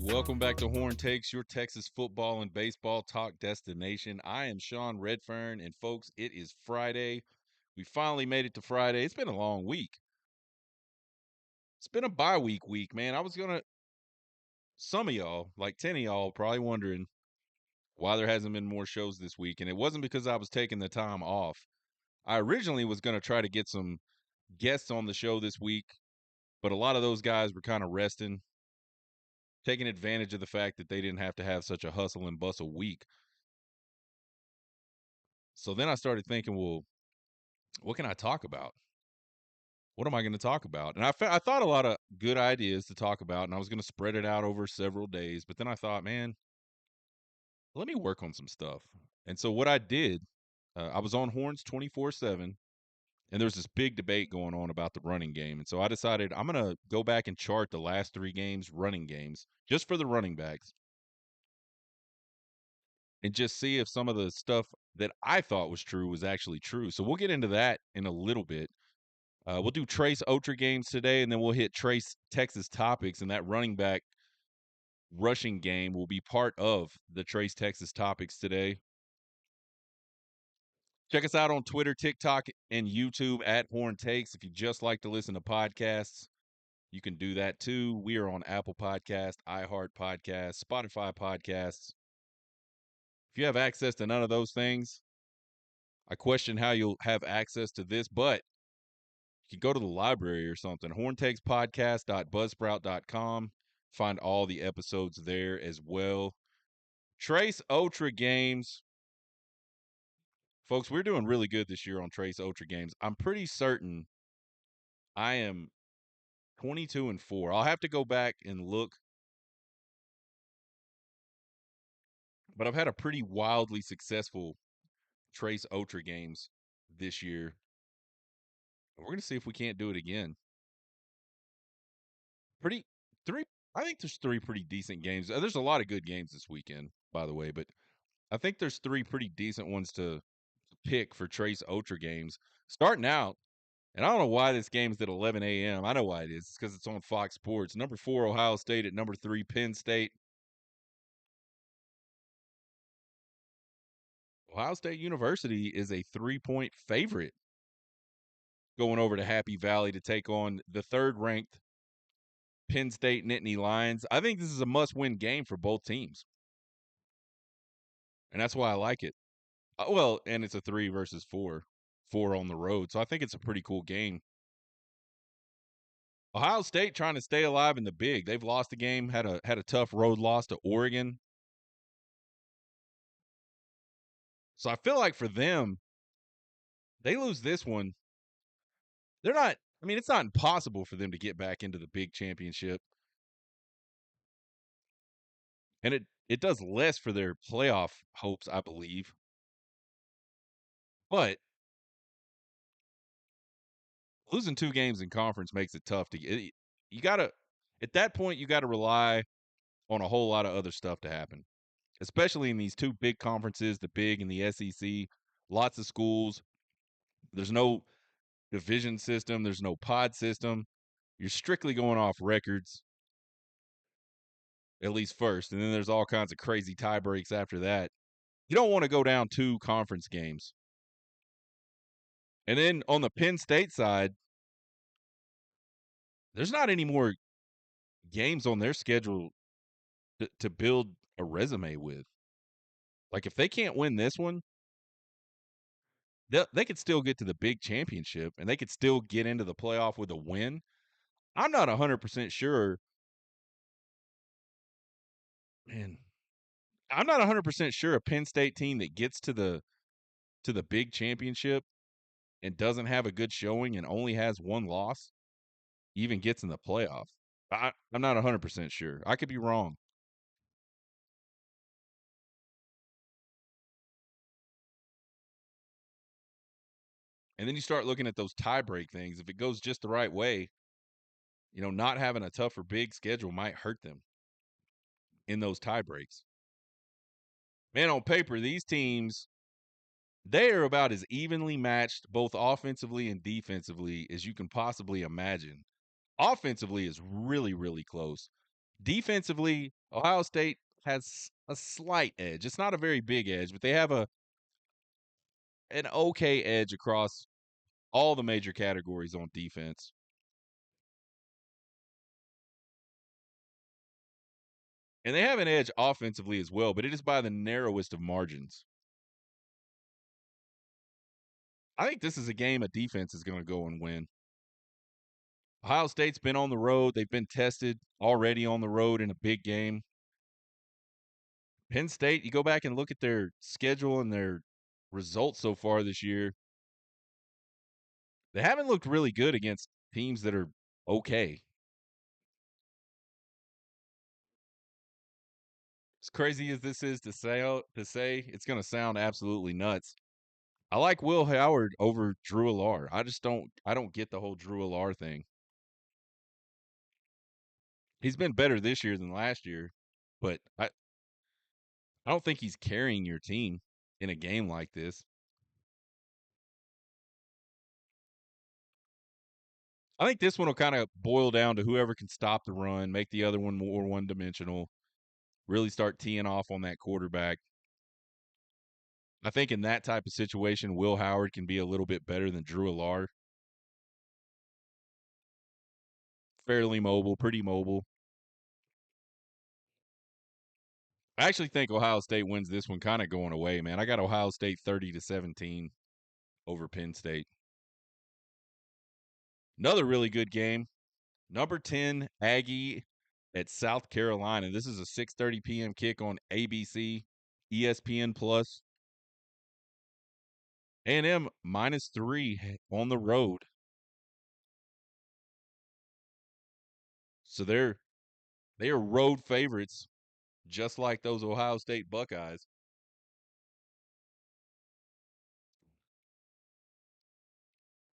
Welcome back to Horn Takes, your Texas football and baseball talk destination. I am Sean Redfern, and folks, it is Friday. We finally made it to Friday. It's been a long week. It's been a bye week, man. Some of y'all, like 10 of y'all, probably wondering why there hasn't been more shows this week. And it wasn't because I was taking the time off. I originally was going to try to get some guests on the show this week, but a lot of those guys were kind of resting, taking advantage of the fact that they didn't have to have such a hustle and bustle week. So then I started thinking, well, what can I talk about? What am I going to talk about? And I thought a lot of good ideas to talk about, and I was going to spread it out over several days. But then I thought, man, let me work on some stuff. And so what I did, I was on Horns 24/7, and there's this big debate going on about the running game. And so I decided I'm going to go back and chart the last 3 games, running games, just for the running backs, and just see if some of the stuff that I thought was true was actually true. So we'll get into that in a little bit. We'll do Trace Otra games today, and then we'll hit Trace Texas topics, and that running back rushing game will be part of the Trace Texas topics today. Check us out on Twitter, TikTok, and YouTube at Horn Takes. If you just like to listen to podcasts, you can do that too. We are on Apple Podcast, iHeart Podcast, Spotify Podcasts. If you have access to none of those things, I question how you'll have access to this, but you can go to the library or something. horntakespodcast.buzzsprout.com. Find all the episodes there as well. Trace Otra games. Folks, we're doing really good this year on Trace Otra games. I'm pretty certain I am 22-4. I'll have to go back and look, but I've had a pretty wildly successful Trace Otra games this year. We're going to see if we can't do it again. Pretty three I think there's 3 pretty decent games. There's a lot of good games this weekend, by the way, but I think there's 3 pretty decent ones to pick for Trace Otra games. Starting out, and I don't know why this game's at 11 a.m. I know why it is. It's because it's on Fox Sports. Number 4, Ohio State at number 3, Penn State. Ohio State University is a 3-point favorite going over to Happy Valley to take on the 3rd-ranked Penn State Nittany Lions. I think this is a must-win game for both teams, and that's why I like it. Well, and it's a 3 versus 4 on the road, so I think it's a pretty cool game. Ohio State trying to stay alive in the big. They've lost a game, had a tough road loss to Oregon. So I feel like for them, they lose this one. They're not, I mean, it's not impossible for them to get back into the big championship. And it does less for their playoff hopes, I believe. But losing 2 games in conference makes it tough to get. You got to, at that point, you got to rely on a whole lot of other stuff to happen, especially in these 2 big conferences, the Big and the SEC. Lots of schools. There's no division system. There's no pod system. You're strictly going off records, at least first. And then there's all kinds of crazy tie breaks after that. You don't want to go down 2 conference games. And then on the Penn State side, there's not any more games on their schedule to build a resume with. Like, if they can't win this one, they could still get to the big championship and they could still get into the playoff with a win. I'm not 100% sure. Man, I'm not 100% sure a Penn State team that gets to the big championship and doesn't have a good showing and only has 1 loss even gets in the playoff. I'm not 100% sure. I could be wrong. And then you start looking at those tie break things. If it goes just the right way, not having a tougher big schedule might hurt them in those tie breaks. Man, on paper, these teams, they are about as evenly matched, both offensively and defensively, as you can possibly imagine. Offensively is really, really close. Defensively, Ohio State has a slight edge. It's not a very big edge, but they have an okay edge across all the major categories on defense. And they have an edge offensively as well, but it is by the narrowest of margins. I think this is a game a defense is going to go and win. Ohio State's been on the road. They've been tested already on the road in a big game. Penn State, you go back and look at their schedule and their results so far this year. They haven't looked really good against teams that are okay. As crazy as this is to say, it's going to sound absolutely nuts. I like Will Howard over Drew Allar. I don't get the whole Drew Allar thing. He's been better this year than last year, but I don't think he's carrying your team in a game like this. I think this one will kind of boil down to whoever can stop the run, make the other one more one-dimensional, really start teeing off on that quarterback. I think in that type of situation, Will Howard can be a little bit better than Drew Allar. Fairly mobile, pretty mobile. I actually think Ohio State wins this one kind of going away, man. I got Ohio State 30-17 over Penn State. Another really good game. Number 10 Aggie at South Carolina. This is a 6:30 p.m. kick on ABC, ESPN Plus. A&M -3 on the road. So they are road favorites, just like those Ohio State Buckeyes.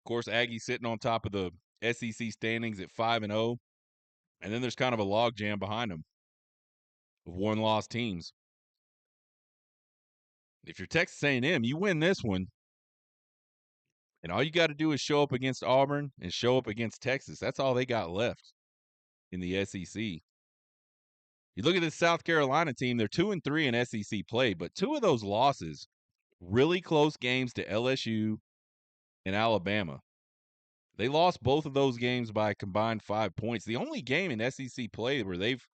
Of course, Aggie sitting on top of the SEC standings at 5-0, and then there's kind of a logjam behind them of one-loss teams. If you're Texas A&M, you win this one, and all you got to do is show up against Auburn and show up against Texas. That's all they got left in the SEC. You look at this South Carolina team; they're 2-3 in SEC play, but two of those losses, really close games to LSU and Alabama. They lost both of those games by a combined 5 points. The only game in SEC play where they've,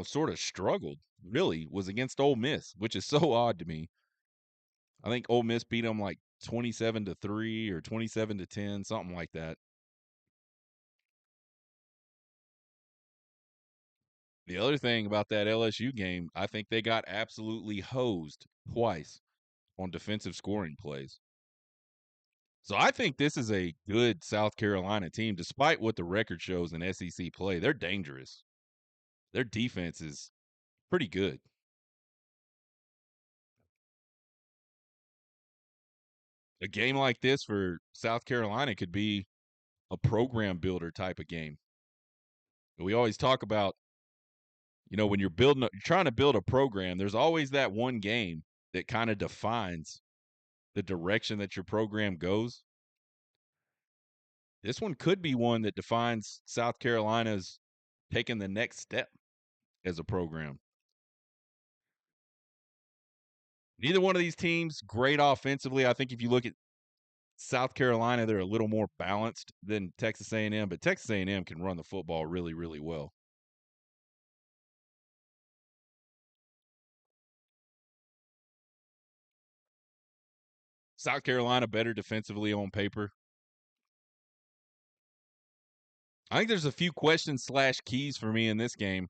sort of struggled really was against Ole Miss, which is so odd to me. I think Ole Miss beat them like 27-3 or 27-10, something like that. The other thing about that LSU game, I think they got absolutely hosed twice on defensive scoring plays. So I think this is a good South Carolina team, despite what the record shows in SEC play. They're dangerous. Their defense is pretty good. A game like this for South Carolina could be a program builder type of game. We always talk about, when you're trying to build a program, there's always that one game that kind of defines the direction that your program goes. This one could be one that defines South Carolina's taking the next step as a program. Neither one of these teams great offensively. I think if you look at South Carolina, they're a little more balanced than Texas A&M, but Texas A&M can run the football really, really well. South Carolina better defensively on paper. I think there's a few questions / keys for me in this game.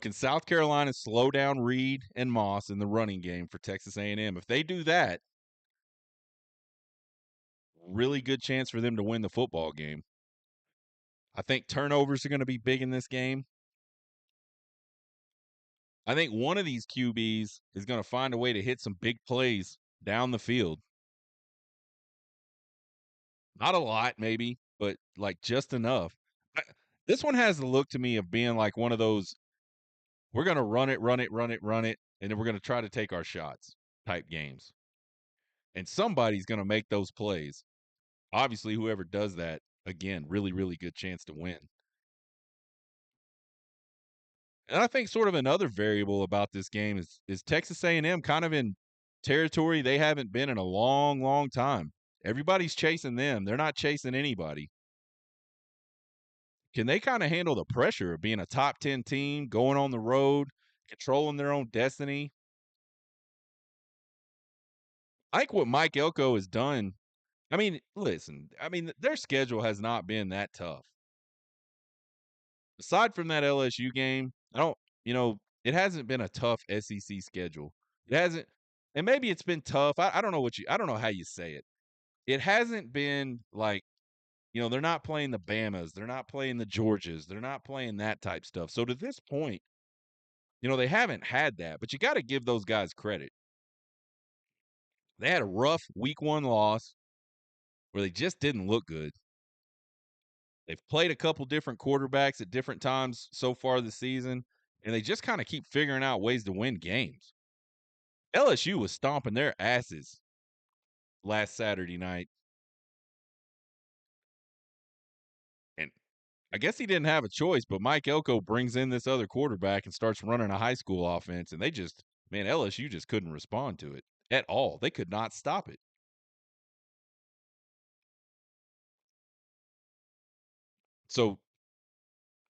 Can South Carolina slow down Reed and Moss in the running game for Texas A&M? If they do that, really good chance for them to win the football game. I think turnovers are going to be big in this game. I think one of these QBs is going to find a way to hit some big plays down the field. Not a lot, maybe, but like just enough. This one has the look to me of being like one of those, we're going to run it, run it, run it, run it, and then we're going to try to take our shots type games. And somebody's going to make those plays. Obviously, whoever does that, again, really, really good chance to win. And I think sort of another variable about this game is Texas A&M kind of in territory they haven't been in a long, long time. Everybody's chasing them. They're not chasing anybody. Can they kind of handle the pressure of being a top 10 team, going on the road, controlling their own destiny? I think what Mike Elko has done, I mean, listen, I mean, their schedule has not been that tough. Aside from that LSU game, I don't, it hasn't been a tough SEC schedule. It hasn't, and maybe it's been tough. I don't know I don't know how you say it. It hasn't been like, they're not playing the Bamas, they're not playing the Georgias, they're not playing that type stuff. So to this point, they haven't had that, but you got to give those guys credit. They had a rough week 1 loss where they just didn't look good. They've played a couple different quarterbacks at different times so far this season, and they just kind of keep figuring out ways to win games. LSU was stomping their asses last Saturday night, and I guess he didn't have a choice, but Mike Elko brings in this other quarterback and starts running a high school offense, and LSU just couldn't respond to it at all. They could not stop it. So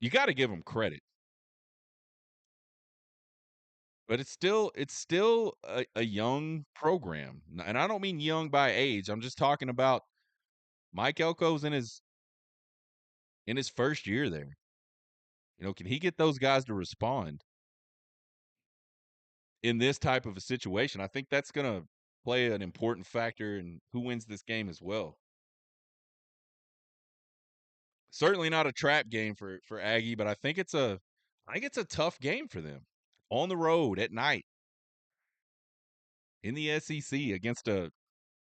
you got to give them credit. But it's still a young program, and I don't mean young by age. I'm just talking about Mike Elko's in his first year there. Can he get those guys to respond in this type of a situation? I think that's going to play an important factor in who wins this game as well. Certainly not a trap game for Aggie, but I think it's a tough game for them on the road at night in the SEC against a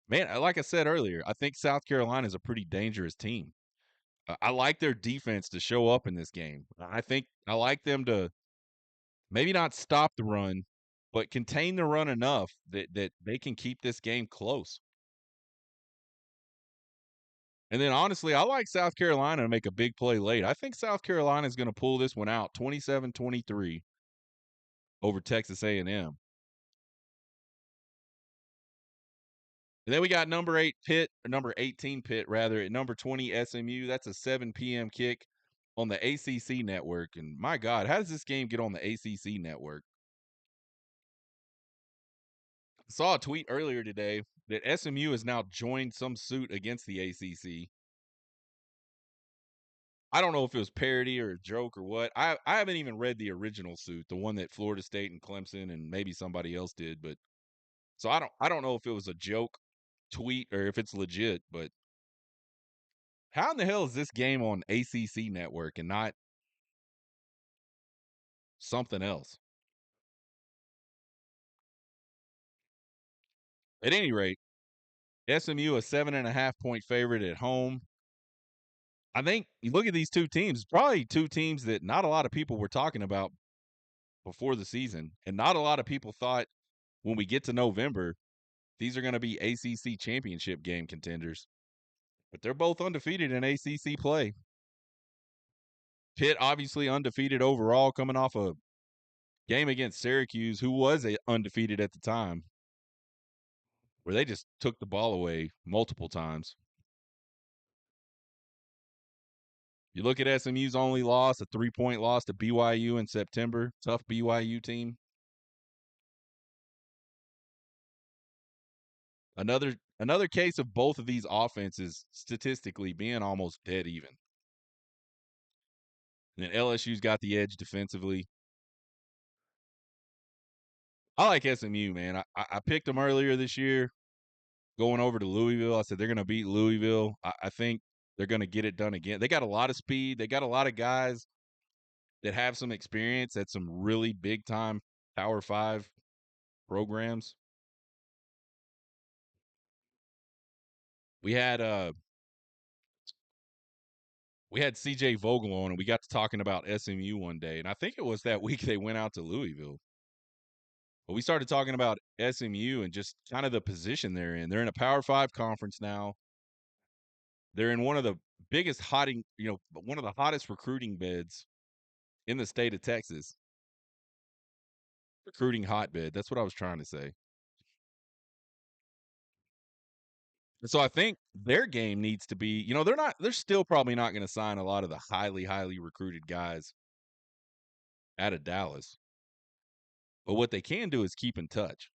man. Like I said earlier, I think South Carolina is a pretty dangerous team. I like their defense to show up in this game. I think I like them to maybe not stop the run, but contain the run enough that they can keep this game close. And then honestly, I like South Carolina to make a big play late. I think South Carolina is going to pull this one out 27-23 over Texas A&M. And then we got number 8 Pitt, or number 18 Pitt rather, at number 20 SMU. That's a 7 p.m. kick on the ACC network. And my God, how does this game get on the ACC network? I saw a tweet earlier today that SMU has now joined some suit against the ACC. I don't know if it was parody or a joke or what. I haven't even read the original suit, the one that Florida State and Clemson and maybe somebody else did, but so I don't know if it was a joke tweet or if it's legit, but how in the hell is this game on ACC network and not something else? At any rate, SMU a 7.5 point favorite at home. I think you look at these two teams, probably two teams that not a lot of people were talking about before the season, and not a lot of people thought when we get to November these are going to be ACC championship game contenders. But they're both undefeated in ACC play. Pitt obviously undefeated overall, coming off a game against Syracuse, who was undefeated at the time, where they just took the ball away multiple times. You look at SMU's only loss, a 3-point loss to BYU in September. Tough BYU team. Another case of both of these offenses statistically being almost dead even. And then LSU's got the edge defensively. I like SMU, man. I picked them earlier this year going over to Louisville. I said they're going to beat Louisville. I think they're going to get it done again. They got a lot of speed. They got a lot of guys that have some experience at some really big time Power 5 programs. We had CJ Vogel on, and we got to talking about SMU one day, and I think it was that week they went out to Louisville. But we started talking about SMU and just kind of the position they're in. They're in a Power 5 conference now. They're in one of the biggest one of the hottest recruiting beds in the state of Texas. recruiting hotbed. That's what I was trying to say. And so I think their game needs to be, they're still probably not going to sign a lot of the highly, highly recruited guys out of Dallas. But what they can do is keep in touch.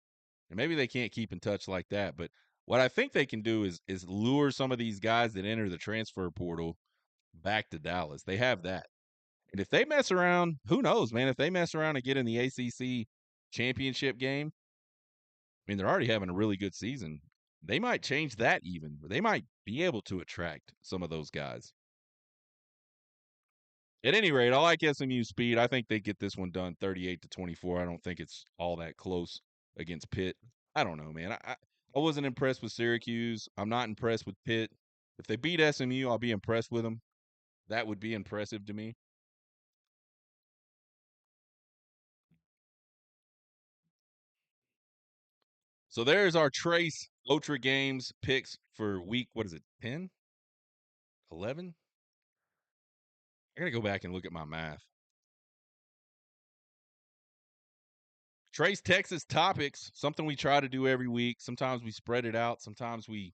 And maybe they can't keep in touch like that, but what I think they can do is lure some of these guys that enter the transfer portal back to Dallas. They have that. And if they mess around, who knows, man? If they mess around and get in the ACC championship game, I mean, they're already having a really good season. They might change that even. They might be able to attract some of those guys. At any rate, I like SMU speed. I think they get this one done 38-24. I don't think it's all that close against Pitt. I don't know, man. I wasn't impressed with Syracuse. I'm not impressed with Pitt. If they beat SMU, I'll be impressed with them. That would be impressive to me. So there's our Trace Otra games picks for week, what is it, 10? 11? I got to go back and look at my math. Trace Texas topics, something we try to do every week. Sometimes we spread it out. Sometimes we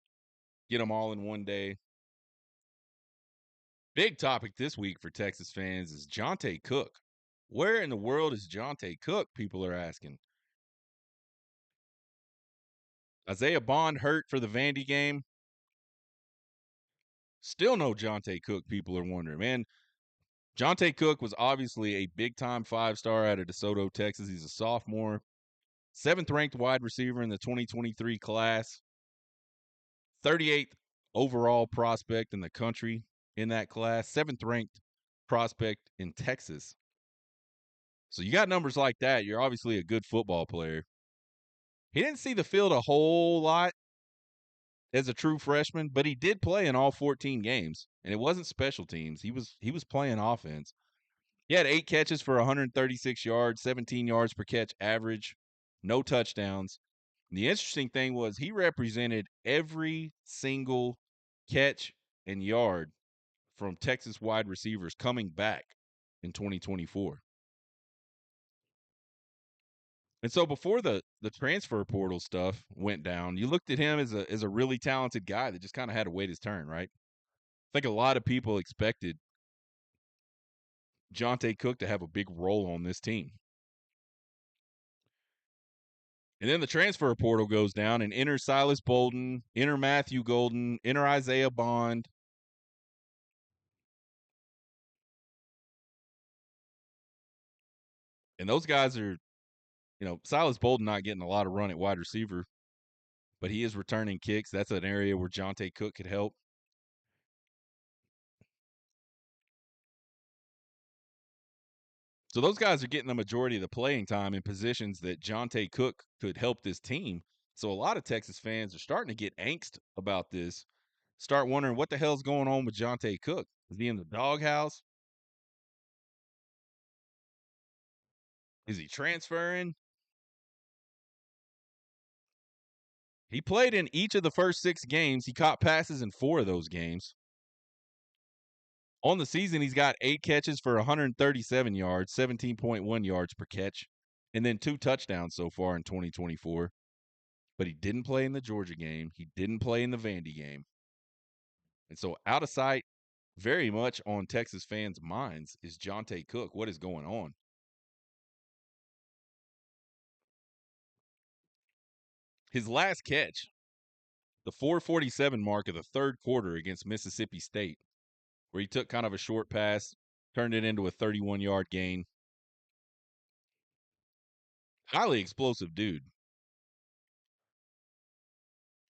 get them all in one day. Big topic this week for Texas fans is Johntay Cook. Where in the world is Johntay Cook? People are asking. Isaiah Bond hurt for the Vandy game. Still no Johntay Cook, people are wondering. Man, Johntay Cook was obviously a big-time five-star out of DeSoto, Texas. He's a sophomore. 7th-ranked wide receiver in the 2023 class. 38th overall prospect in the country in that class. 7th-ranked prospect in Texas. So you got numbers like that. You're obviously a good football player. He didn't see the field a whole lot as a true freshman, but he did play in all 14 games, and it wasn't special teams. He was playing offense. He had 8 catches for 136 yards, 17 yards per catch average, no touchdowns. And the interesting thing was he represented every single catch and yard from Texas wide receivers coming back in 2024. And so before the transfer portal stuff went down, you looked at him as a really talented guy that just kind of had to wait his turn, right? I think a lot of people expected Johntay Cook to have a big role on this team. And then the transfer portal goes down and enter Silas Bolden, enter Matthew Golden, enter Isaiah Bond. And those guys are, Silas Bolden not getting a lot of run at wide receiver, but he is returning kicks. That's an area where Johntay Cook could help. So those guys are getting the majority of the playing time in positions that Johntay Cook could help this team. So a lot of Texas fans are starting to get angst about this, start wondering what the hell's going on with Johntay Cook. Is he in the doghouse? Is he transferring? He played in each of the first 6 games. He caught passes in 4 of those games. On the season, he's got 8 catches for 137 yards, 17.1 yards per catch, and then 2 touchdowns so far in 2024. But he didn't play in the Georgia game. He didn't play in the Vandy game. And so out of sight, very much on Texas fans' minds, is Johntay Cook. What is going on? His last catch, the 447 mark of the third quarter against Mississippi State, where he took kind of a short pass, turned it into a 31-yard gain. Highly explosive dude.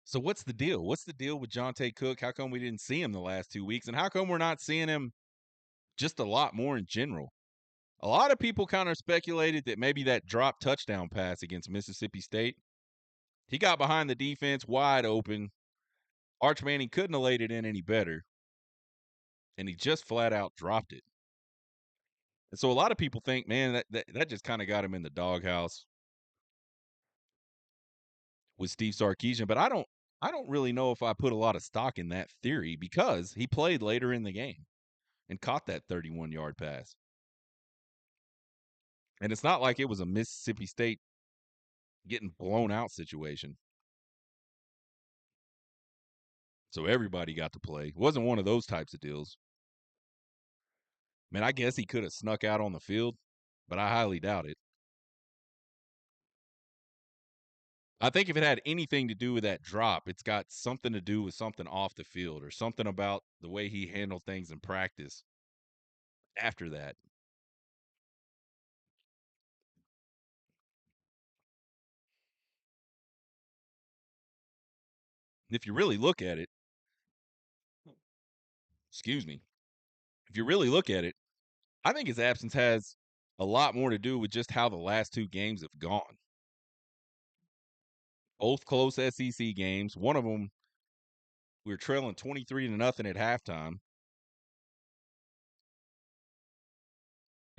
So what's the deal? What's the deal with Johntay Cook? How come we didn't see him the last 2 weeks? And how come we're not seeing him just a lot more in general? A lot of people kind of speculated that maybe that drop touchdown pass against Mississippi State, he got behind the defense wide open. Arch Manning couldn't have laid it in any better, and he just flat out dropped it. And so a lot of people think, man, that just kind of got him in the doghouse with Steve Sarkisian. But I don't really know if I put a lot of stock in that theory because he played later in the game and caught that 31-yard pass. And it's not like it was a Mississippi State getting blown out situation. So everybody got to play. It wasn't one of those types of deals. Man, I guess he could have snuck out on the field, but I highly doubt it. I think if it had anything to do with that drop, it's got something to do with something off the field or something about the way he handled things in practice after that. If you really look at it, excuse me, if you really look at it, I think his absence has a lot more to do with just how the last two games have gone. Both close SEC games. One of them, we were trailing 23-0 at halftime.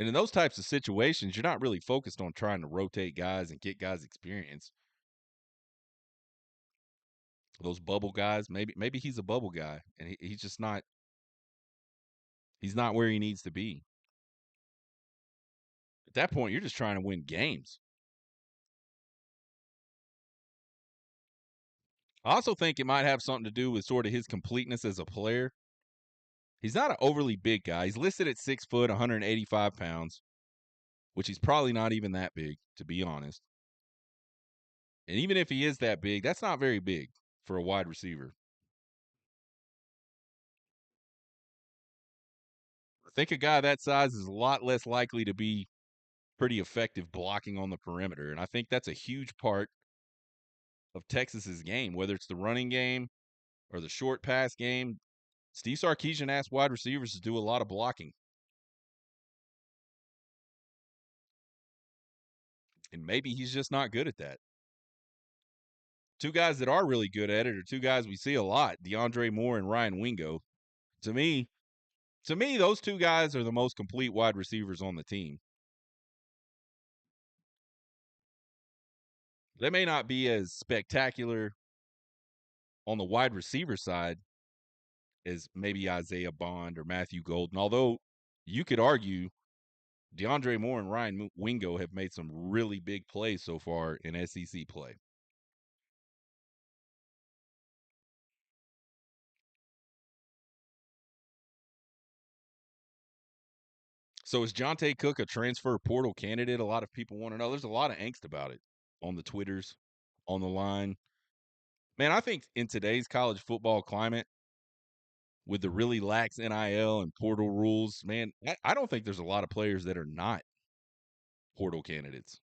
And in those types of situations, you're not really focused on trying to rotate guys and get guys experience. Those bubble guys, maybe he's a bubble guy, and he's just not. He's not where he needs to be. At that point, you're just trying to win games. I also think it might have something to do with sort of his completeness as a player. He's not an overly big guy. He's listed at 6 foot, 185 pounds, which he's probably not even that big, to be honest. And even if he is that big, that's not very big for a wide receiver. I think a guy that size is a lot less likely to be pretty effective blocking on the perimeter. And I think that's a huge part of Texas's game, whether it's the running game or the short pass game. Steve Sarkisian asked wide receivers to do a lot of blocking. And maybe he's just not good at that. Two guys that are really good at it are two guys we see a lot, DeAndre Moore and Ryan Wingo. To me, those two guys are the most complete wide receivers on the team. They may not be as spectacular on the wide receiver side as maybe Isaiah Bond or Matthew Golden, although you could argue DeAndre Moore and Ryan Wingo have made some really big plays so far in SEC play. So is Johntay Cook a transfer portal candidate? A lot of people want to know. There's a lot of angst about it on the Twitters, on the line. Man, I think in today's college football climate, with the really lax NIL and portal rules, man, I don't think there's a lot of players that are not portal candidates.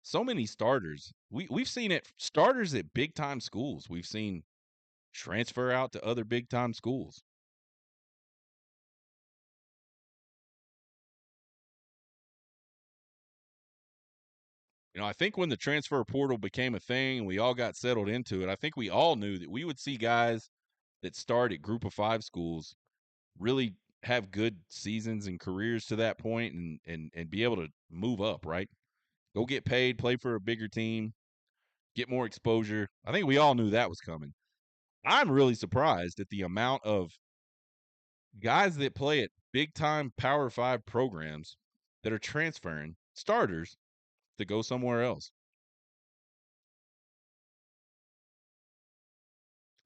So many starters. We've seen it starters at big time schools. We've seen transfer out to other big time schools. I think when the transfer portal became a thing and we all got settled into it, I think we all knew that we would see guys that start at group of 5 schools really have good seasons and careers to that point and be able to move up, right? Go get paid, play for a bigger team, get more exposure. I think we all knew that was coming. I'm really surprised at the amount of guys that play at big time Power 5 programs that are transferring starters to go somewhere else.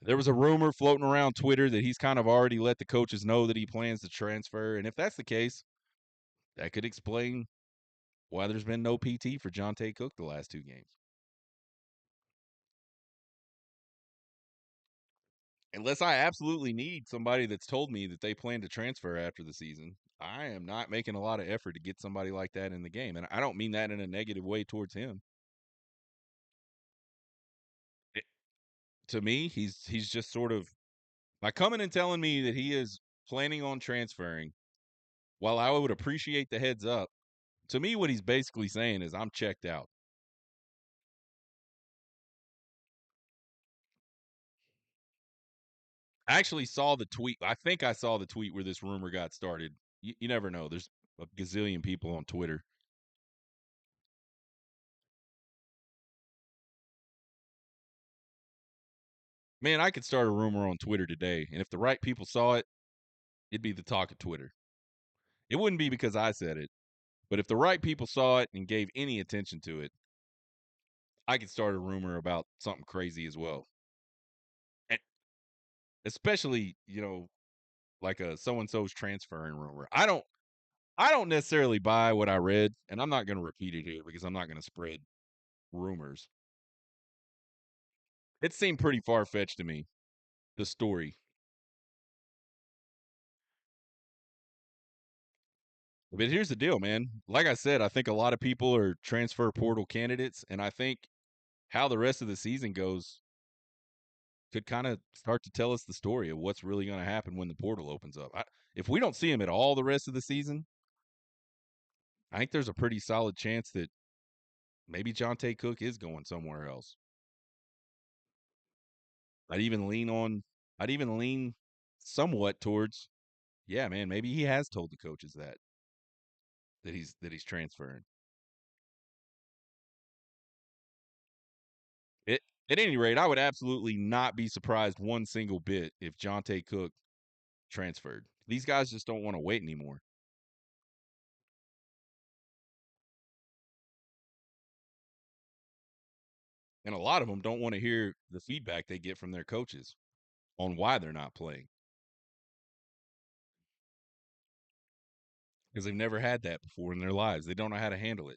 There was a rumor floating around Twitter that he's kind of already let the coaches know that he plans to transfer. And if that's the case, that could explain why there's been no PT for Johntay Cook the last 2 games. Unless I absolutely need somebody that's told me that they plan to transfer after the season, I am not making a lot of effort to get somebody like that in the game. And I don't mean that in a negative way towards him. It, to me, he's just sort of by coming and telling me that he is planning on transferring, while I would appreciate the heads up, to me what he's basically saying is I'm checked out. I actually saw the tweet. I think I saw the tweet where this rumor got started. You never know. There's a gazillion people on Twitter. Man, I could start a rumor on Twitter today, and if the right people saw it, it'd be the talk of Twitter. It wouldn't be because I said it. But if the right people saw it and gave any attention to it, I could start a rumor about something crazy as well. And especially, like a so and so's transferring rumor. I don't necessarily buy what I read, and I'm not going to repeat it here because I'm not going to spread rumors. It seemed pretty far fetched to me, the story. But here's the deal, man. Like I said, I think a lot of people are transfer portal candidates, and I think how the rest of the season goes could kind of start to tell us the story of what's really going to happen when the portal opens up. If we don't see him at all the rest of the season, I think there's a pretty solid chance that maybe Johntay Cook is going somewhere else. I'd even lean on. I'd even lean somewhat towards, yeah, man. Maybe he has told the coaches that he's transferring. It, at any rate, I would absolutely not be surprised one single bit if Johntay Cook transferred. These guys just don't want to wait anymore. And a lot of them don't want to hear the feedback they get from their coaches on why they're not playing because they've never had that before in their lives. They don't know how to handle it.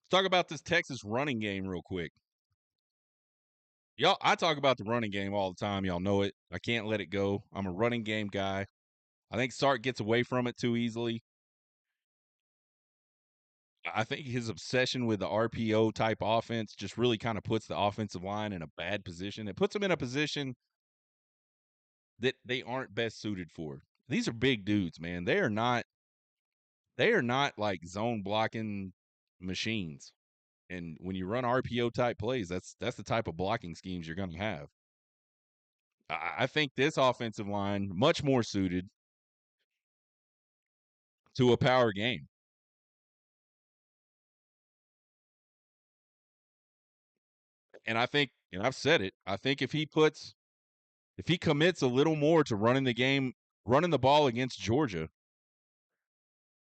Let's talk about this Texas running game real quick. Y'all, I talk about the running game all the time. Y'all know it. I can't let it go. I'm a running game guy. I think Sark gets away from it too easily. I think his obsession with the RPO type offense just really kind of puts the offensive line in a bad position. It puts them in a position that they aren't best suited for. These are big dudes, man. They are not like zone blocking machines. And when you run RPO type plays, that's the type of blocking schemes you're going to have. I think this offensive line much more suited to a power game. And I think, and I've said it, I think if he commits a little more to running the game, running the ball against Georgia,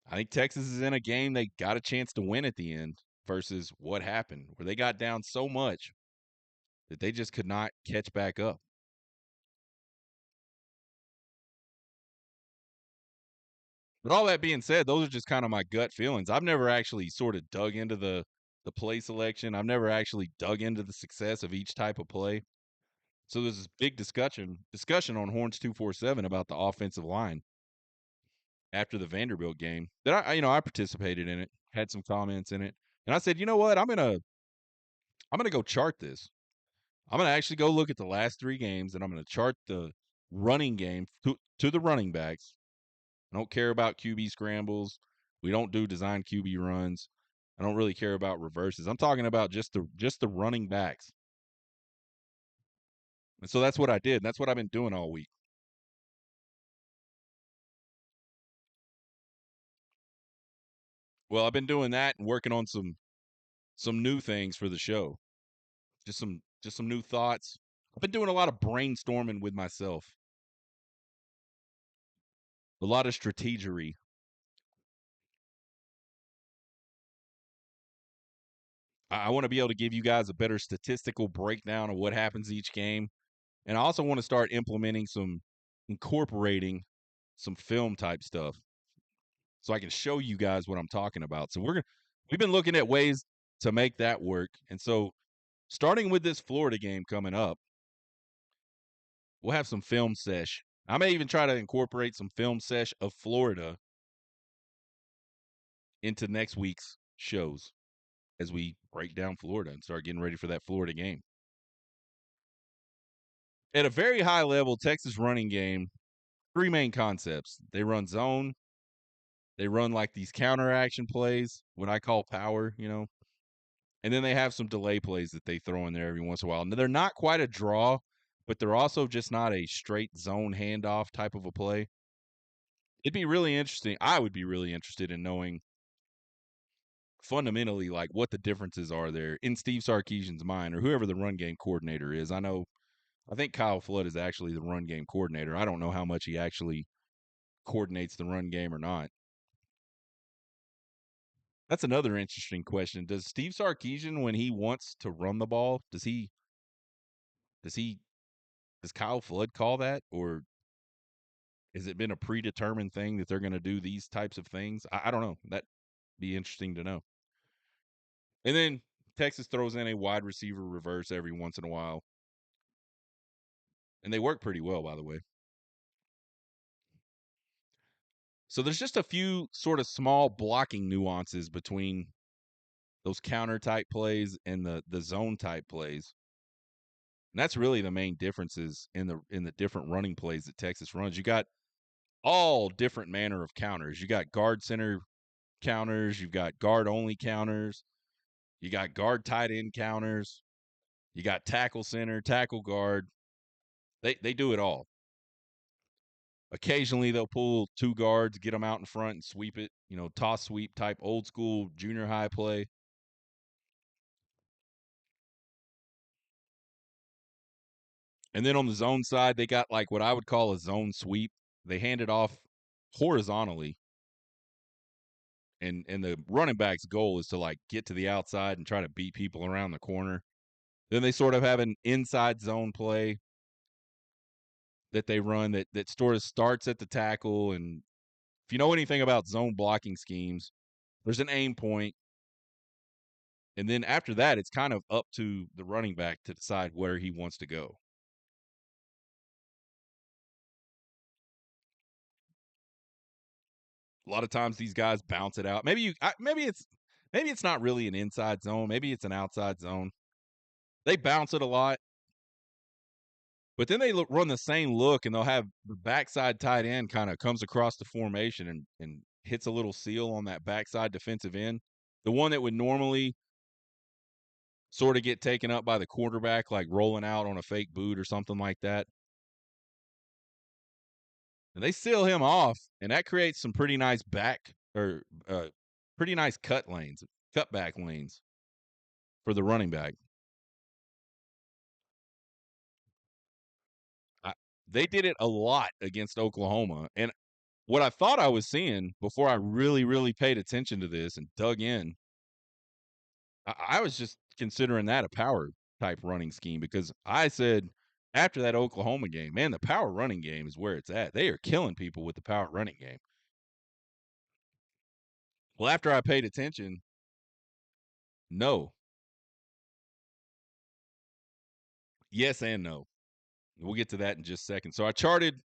I think Texas is in a game they got a chance to win at the end versus what happened, where they got down so much that they just could not catch back up. But all that being said, those are just kind of my gut feelings. I've never actually sort of dug into the play selection. I've never actually dug into the success of each type of play. So there's this big discussion on Horns 247 about the offensive line after the Vanderbilt game that I participated in it, had some comments in it. And I said, "You know what? I'm going to go chart this. I'm going to actually go look at the last 3 games and I'm going to chart the running game to the running backs. I don't care about QB scrambles. We don't do design QB runs. I don't really care about reverses. I'm talking about just the running backs." And so that's what I did. And that's what I've been doing all week. Well, I've been doing that and working on some new things for the show. Just some new thoughts. I've been doing a lot of brainstorming with myself. A lot of strategery. I want to be able to give you guys a better statistical breakdown of what happens each game. And I also want to start implementing incorporating some film type stuff so I can show you guys what I'm talking about. So we've been looking at ways to make that work. And so starting with this Florida game coming up, we'll have some film sesh. I may even try to incorporate some film sesh of Florida into next week's shows as we break down Florida and start getting ready for that Florida game. At a very high level, Texas running game, 3 main concepts. They run zone, they run like these counter action plays, what I call power. And then they have some delay plays that they throw in there every once in a while. Now, they're not quite a draw, but they're also just not a straight zone handoff type of a play. It'd be really interesting. I would be really interested in knowing fundamentally like what the differences are there in Steve Sarkisian's mind or whoever the run game coordinator is. I know I think Kyle Flood is actually the run game coordinator. I don't know how much he actually coordinates the run game or not. That's another interesting question. Does Steve Sarkisian, when he wants to run the ball, does he does Kyle Flood call that, or has it been a predetermined thing that they're going to do these types of things? I don't know. That'd be interesting to know. And then Texas throws in a wide receiver reverse every once in a while, and they work pretty well, by the way. So there's just a few sort of small blocking nuances between those counter type plays and the zone type plays. And that's really the main differences in the different running plays that Texas runs. You got all different manner of counters. You got guard center counters, you've got guard only counters, you got guard tight end counters, you got tackle center, tackle guard. They do it all. Occasionally they'll pull two guards, get them out in front and sweep it, toss sweep type old school junior high play. And then on the zone side, they got like what I would call a zone sweep. They hand it off horizontally, and the running back's goal is to like get to the outside and try to beat people around the corner. Then they sort of have an inside zone play that they run that sort of starts at the tackle. And if you know anything about zone blocking schemes, there's an aim point, and then after that, it's kind of up to the running back to decide where he wants to go. A lot of times these guys bounce it out. Maybe it's not really an inside zone. Maybe it's an outside zone. They bounce it a lot, but then they run the same look, and they'll have the backside tight end kind of comes across the formation and hits a little seal on that backside defensive end. The one that would normally sort of get taken up by the quarterback, like rolling out on a fake boot or something like that. And they seal him off, and that creates some pretty nice pretty nice cutback lanes for the running back. I, they did it a lot against Oklahoma. And what I thought I was seeing before I really, really paid attention to this and dug in, I was just considering that a power type running scheme because I said after that Oklahoma game, man, the power running game is where it's at. They are killing people with the power running game. Well, after I paid attention, no. Yes and no. We'll get to that in just a second. So I charted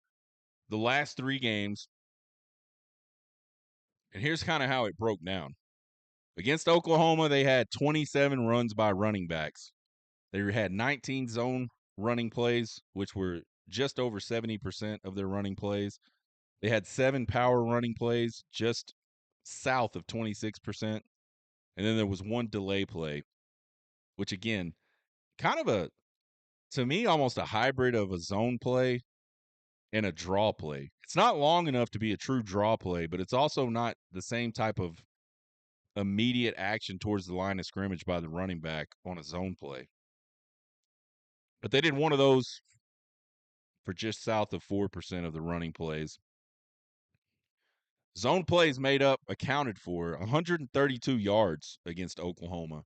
the last three games, and here's kind of how it broke down. Against Oklahoma, they had 27 runs by running backs. They had 19 zone running plays, which were just over 70% of their running plays. They had 7 power running plays, just south of 26%. And then there was 1 delay play, which again, kind of to me, almost a hybrid of a zone play and a draw play. It's not long enough to be a true draw play, but it's also not the same type of immediate action towards the line of scrimmage by the running back on a zone play. But they did one of those for just south of 4% of the running plays. Zone plays accounted for 132 yards against Oklahoma,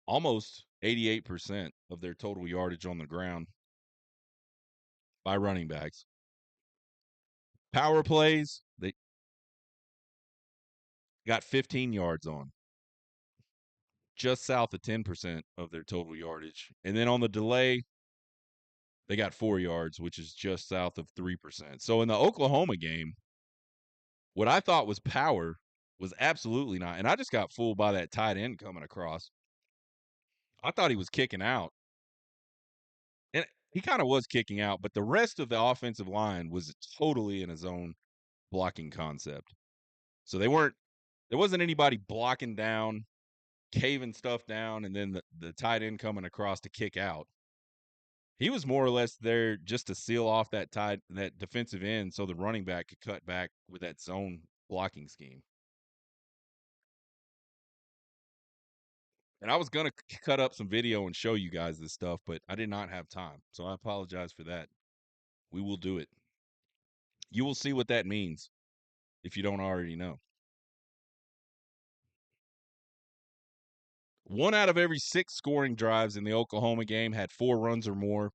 almost 88% of their total yardage on the ground by running backs. Power plays, they got 15 yards on, just south of 10% of their total yardage. And then on the delay, they got 4 yards, which is just south of 3%. So in the Oklahoma game, what I thought was power was absolutely not. And I just got fooled by that tight end coming across. I thought he was kicking out. And he kind of was kicking out, but the rest of the offensive line was totally in his own blocking concept. So there wasn't anybody blocking down, caving stuff down, and then the tight end coming across to kick out. He was more or less there just to seal off that defensive end so the running back could cut back with that zone blocking scheme. And I was going to cut up some video and show you guys this stuff, but I did not have time. So I apologize for that. We will do it. You will see what that means if you don't already know. 1 out of every 6 scoring drives in the Oklahoma game had 4 runs or more.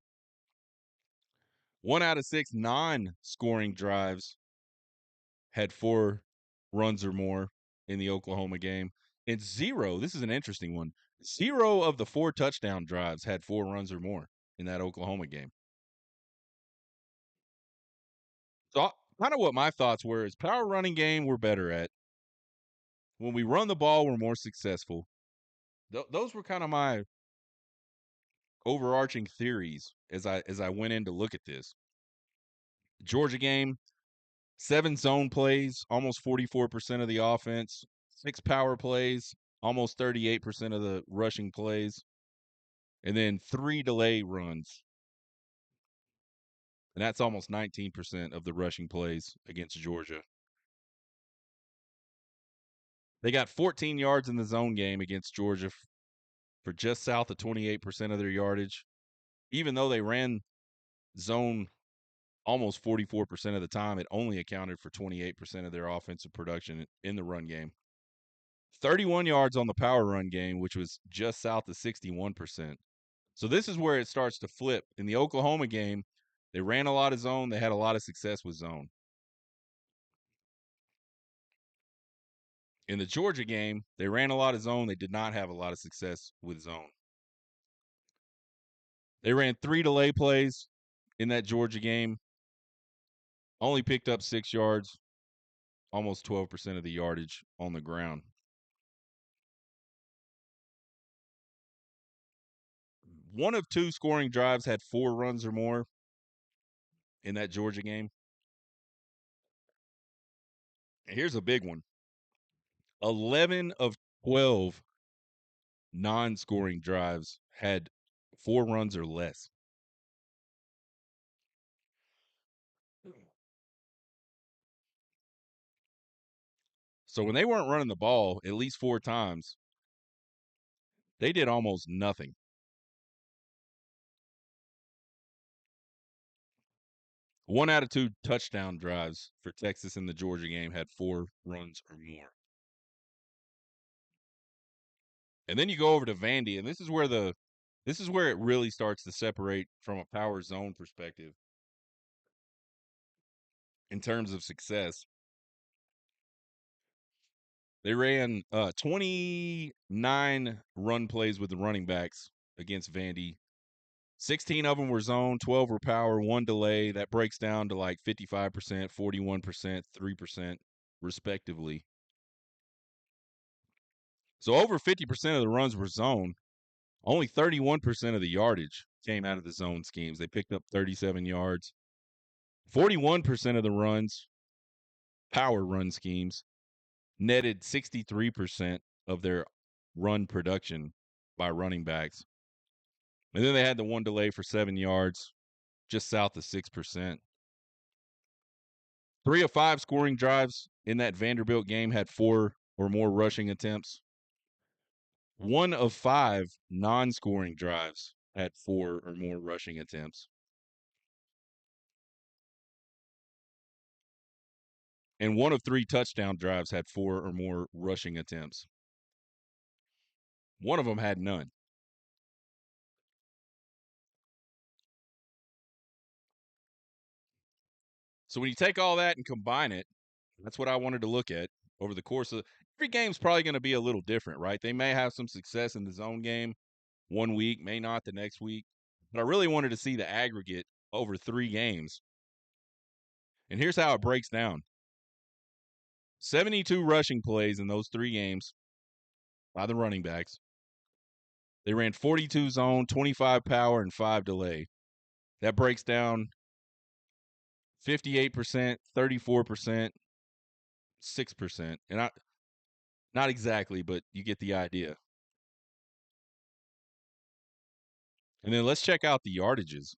1 out of 6 non-scoring drives had 4 runs or more in the Oklahoma game. And 0, this is an interesting one, 0 of the 4 touchdown drives had 4 runs or more in that Oklahoma game. So kind of what my thoughts were is power running game we're better at. When we run the ball, we're more successful. Those were kind of my overarching theories as I went in to look at this. Georgia game, 7 zone plays, almost 44% of the offense, 6 power plays, almost 38% of the rushing plays, and then 3 delay runs. And that's almost 19% of the rushing plays against Georgia. They got 14 yards in the zone game against Georgia for just south of 28% of their yardage. Even though they ran zone almost 44% of the time, it only accounted for 28% of their offensive production in the run game. 31 yards on the power run game, which was just south of 61%. So this is where it starts to flip. In the Oklahoma game, they ran a lot of zone. They had a lot of success with zone. In the Georgia game, they ran a lot of zone. They did not have a lot of success with zone. They ran 3 delay plays in that Georgia game. Only picked up 6 yards, almost 12% of the yardage on the ground. 1 of 2 scoring drives had 4 runs or more in that Georgia game. And here's a big one. 11 of 12 non-scoring drives had 4 runs or less. So when they weren't running the ball at least 4 times, they did almost nothing. One out of 2 touchdown drives for Texas in the Georgia game had 4 runs or more. And then you go over to Vandy, and this is where it really starts to separate from a power zone perspective in terms of success. They ran 29 run plays with the running backs against Vandy. 16 of them were zone, 12 were power, 1 delay. That breaks down to like 55%, 41%, 3%, respectively. So over 50% of the runs were zone. Only 31% of the yardage came out of the zone schemes. They picked up 37 yards. 41% of the runs, power run schemes, netted 63% of their run production by running backs. And then they had the 1 delay for 7 yards, just south of 6%. 3 of 5 scoring drives in that Vanderbilt game had 4 or more rushing attempts. 1 of 5 non-scoring drives had 4 or more rushing attempts. And 1 of 3 touchdown drives had 4 or more rushing attempts. One of them had none. So when you take all that and combine it, that's what I wanted to look at over the course of every game's probably going to be a little different, right? They may have some success in the zone game one week, may not the next week. But I really wanted to see the aggregate over 3 games. And here's how it breaks down. 72 rushing plays in those 3 games by the running backs. They ran 42 zone, 25 power, and 5 delay. That breaks down 58%, 34%, 6%. And not exactly, but you get the idea. And then let's check out the yardages.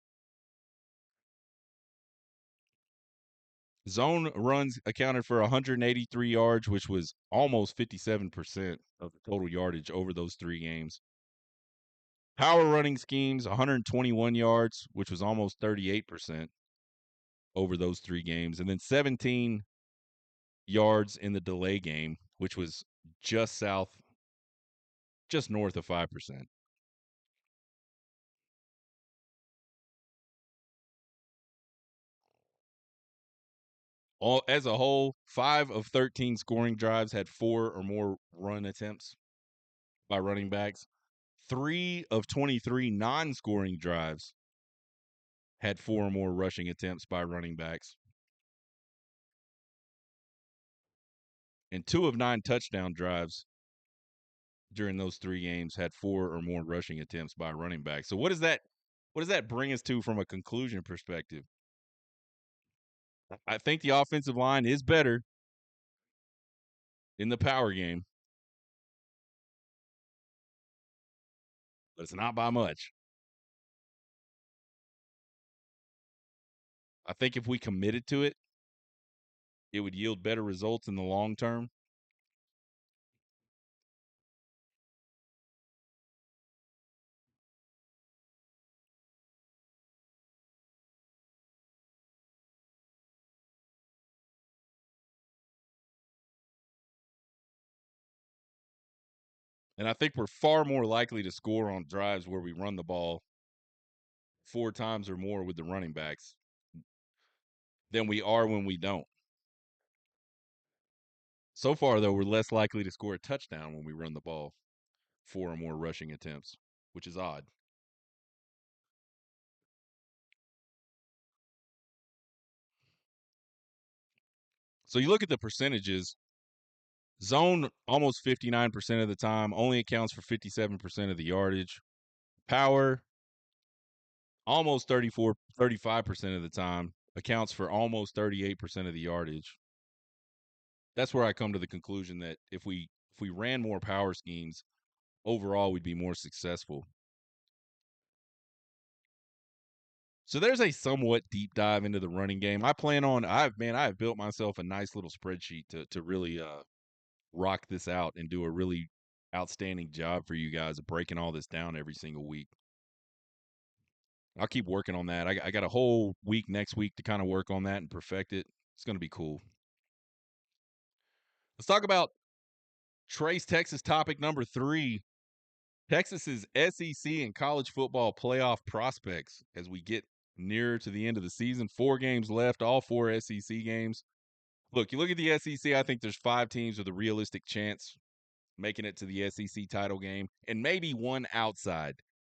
Zone runs accounted for 183 yards, which was almost 57% of the total yardage over those 3 games. Power running schemes, 121 yards, which was almost 38% over those 3 games. And then 17 yards in the delay game, which was just just north of 5%. As a whole, 5 of 13 scoring drives had 4 or more run attempts by running backs. 3 of 23 non-scoring drives had 4 or more rushing attempts by running backs. And 2 of 9 touchdown drives during those 3 games had 4 or more rushing attempts by running backs. So what does that bring us to from a conclusion perspective? I think the offensive line is better in the power game, but it's not by much. I think if we committed to it, it would yield better results in the long term. And I think we're far more likely to score on drives where we run the ball 4 times or more with the running backs than we are when we don't. So far, though, we're less likely to score a touchdown when we run the ball 4 or more rushing attempts, which is odd. So you look at the percentages. Zone almost 59% of the time only accounts for 57% of the yardage. Power almost 35% of the time accounts for almost 38% of the yardage. That's where I come to the conclusion that if we ran more power schemes, overall we'd be more successful. So there's a somewhat deep dive into the running game. I have built myself a nice little spreadsheet to really rock this out and do a really outstanding job for you guys of breaking all this down every single week. I'll keep working on that. I got a whole week next week to kind of work on that and perfect it. It's going to be cool. Let's talk about Trace Texas topic number 3. Texas's SEC and college football playoff prospects as we get nearer to the end of the season. 4 games left, all 4 SEC games. Look, you look at the SEC, I think there's 5 teams with a realistic chance making it to the SEC title game, and maybe one outside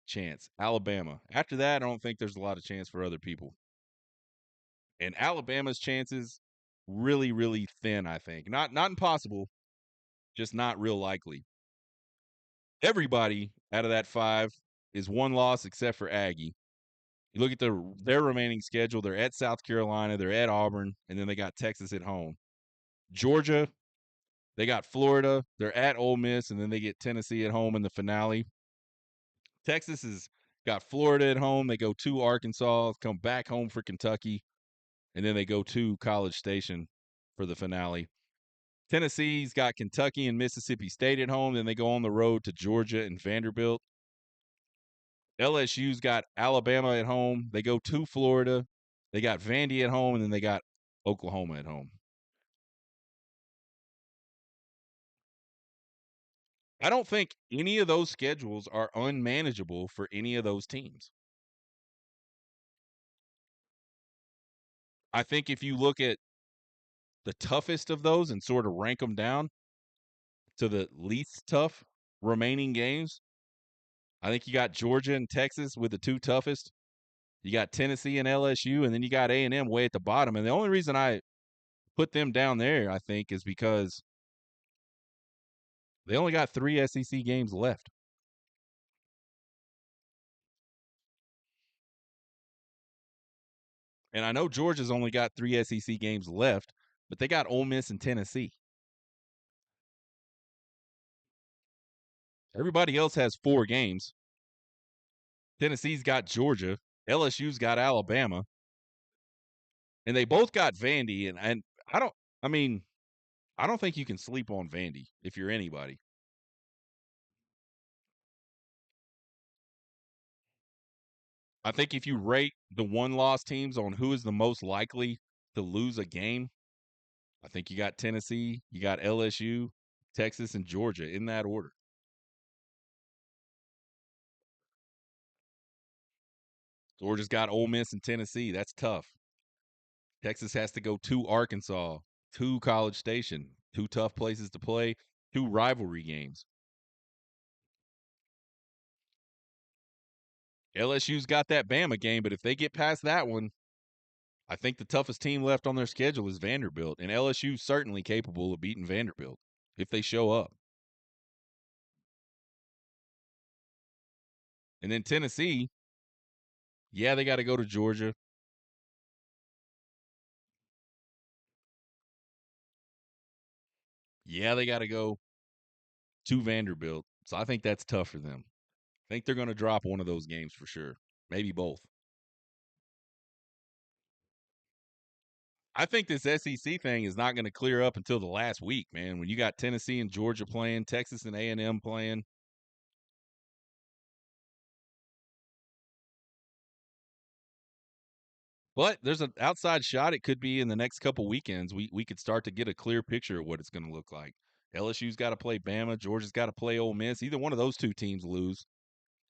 chance, Alabama. After that, I don't think there's a lot of chance for other people. And Alabama's chances really, really thin, I think. Not impossible, just not real likely. Everybody out of that 5 is one loss except for Aggie. You look at their remaining schedule, they're at South Carolina, they're at Auburn, and then they got Texas at home. Georgia, they got Florida, they're at Ole Miss, and then they get Tennessee at home in the finale. Texas has got Florida at home. They go to Arkansas, come back home for Kentucky, and then they go to College Station for the finale. Tennessee's got Kentucky and Mississippi State at home. Then they go on the road to Georgia and Vanderbilt. LSU's got Alabama at home. They go to Florida. They got Vandy at home, and then they got Oklahoma at home. I don't think any of those schedules are unmanageable for any of those teams. I think if you look at the toughest of those and sort of rank them down to the least tough remaining games, I think you got Georgia and Texas with the 2 toughest. You got Tennessee and LSU, and then you got A&M way at the bottom. And the only reason I put them down there, I think, is because they only got 3 SEC games left. And I know Georgia's only got 3 SEC games left, but they got Ole Miss and Tennessee. Everybody else has 4 games. Tennessee's got Georgia. LSU's got Alabama. And they both got Vandy, and I don't think you can sleep on Vandy if you're anybody. I think if you rate the one-loss teams on who is the most likely to lose a game, I think you got Tennessee, you got LSU, Texas, and Georgia in that order. Georgia's got Ole Miss and Tennessee. That's tough. Texas has to go to Arkansas, to College Station, two tough places to play, two rivalry games. LSU's got that Bama game, but if they get past that one, I think the toughest team left on their schedule is Vanderbilt, and LSU's certainly capable of beating Vanderbilt if they show up. And then Tennessee, yeah, they got to go to Georgia. Yeah, they got to go to Vanderbilt. So I think that's tough for them. I think they're going to drop one of those games for sure. Maybe both. I think this SEC thing is not going to clear up until the last week, man. When you got Tennessee and Georgia playing, Texas and A&M playing. But there's an outside shot. It could be in the next couple weekends. We could start to get a clear picture of what it's going to look like. LSU's got to play Bama. Georgia's got to play Ole Miss. Either one of those two teams lose,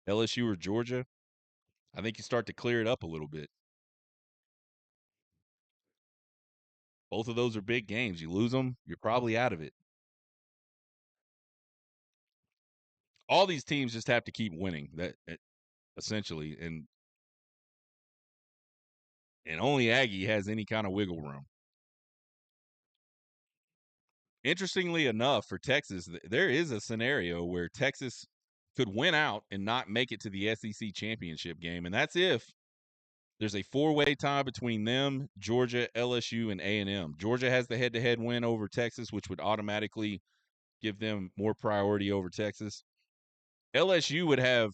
LSU or Georgia, I think you start to clear it up a little bit. Both of those are big games. You lose them, you're probably out of it. All these teams just have to keep winning. That essentially, and only Aggie has any kind of wiggle room. Interestingly enough, for Texas, there is a scenario where Texas could win out and not make it to the SEC championship game, and that's if there's a four-way tie between them, Georgia, LSU, and A&M. Georgia has the head-to-head win over Texas, which would automatically give them more priority over Texas. LSU would have,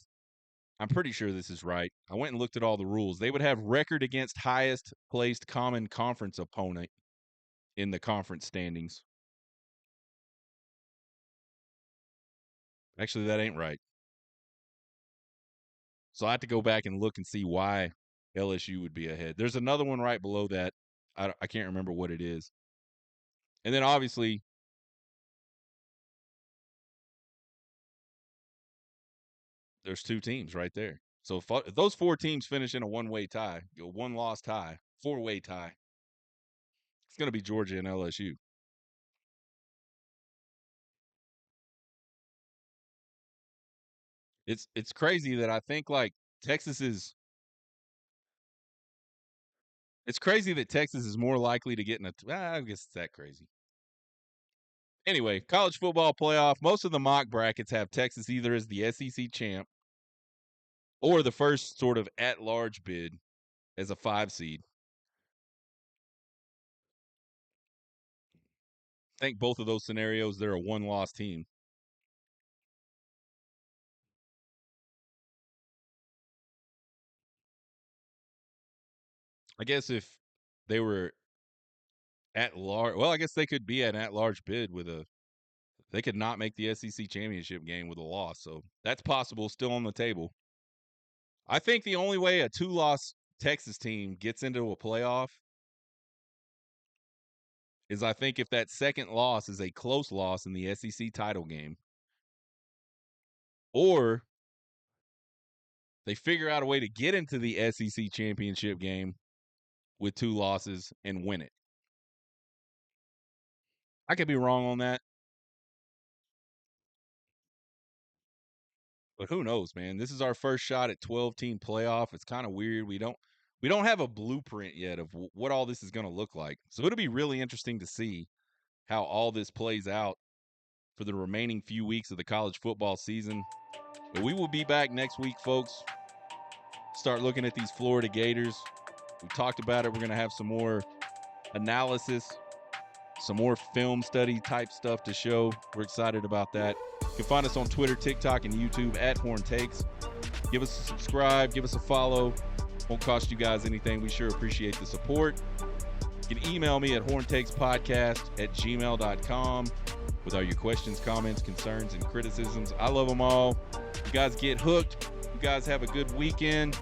I'm pretty sure this is right, I went and looked at all the rules. They would have record against highest placed common conference opponent in the conference standings. Actually, that ain't right. So I have to go back and look and see why LSU would be ahead. There's another one right below that. I can't remember what it is. And then obviously, there's two teams right there. So if those four teams finish in a one-way tie, a one-loss tie, four-way tie, it's going to be Georgia and LSU. It's crazy that I think like Texas is. It's crazy that Texas is more likely to get in a. I guess it's that crazy. Anyway, college football playoff. Most of the mock brackets have Texas either as the SEC champ or the first sort of at-large bid as a 5 seed. I think both of those scenarios, they're a one-loss team. I guess if they were at large, well, I guess they could be an at-large bid with a. They could not make the SEC championship game with a loss, so that's possible. Still on the table. I think the only way a 2-loss Texas team gets into a playoff is I think if that second loss is a close loss in the SEC title game, or they figure out a way to get into the SEC championship game with 2 losses and win it. I could be wrong on that. But who knows, man? This is our first shot at 12-team playoff. It's kind of weird. We don't have a blueprint yet of what all this is going to look like. So it'll be really interesting to see how all this plays out for the remaining few weeks of the college football season. But we will be back next week, folks. Start looking at these Florida Gators. We talked about it. We're going to have some more analysis, some more film study type stuff to show. We're excited about that. You can find us on Twitter, TikTok, and YouTube at Horn Takes. Give us a subscribe. Give us a follow. Won't cost you guys anything. We sure appreciate the support. You can email me at horntakespodcast@gmail.com with all your questions, comments, concerns, and criticisms. I love them all. You guys get hooked. You guys have a good weekend.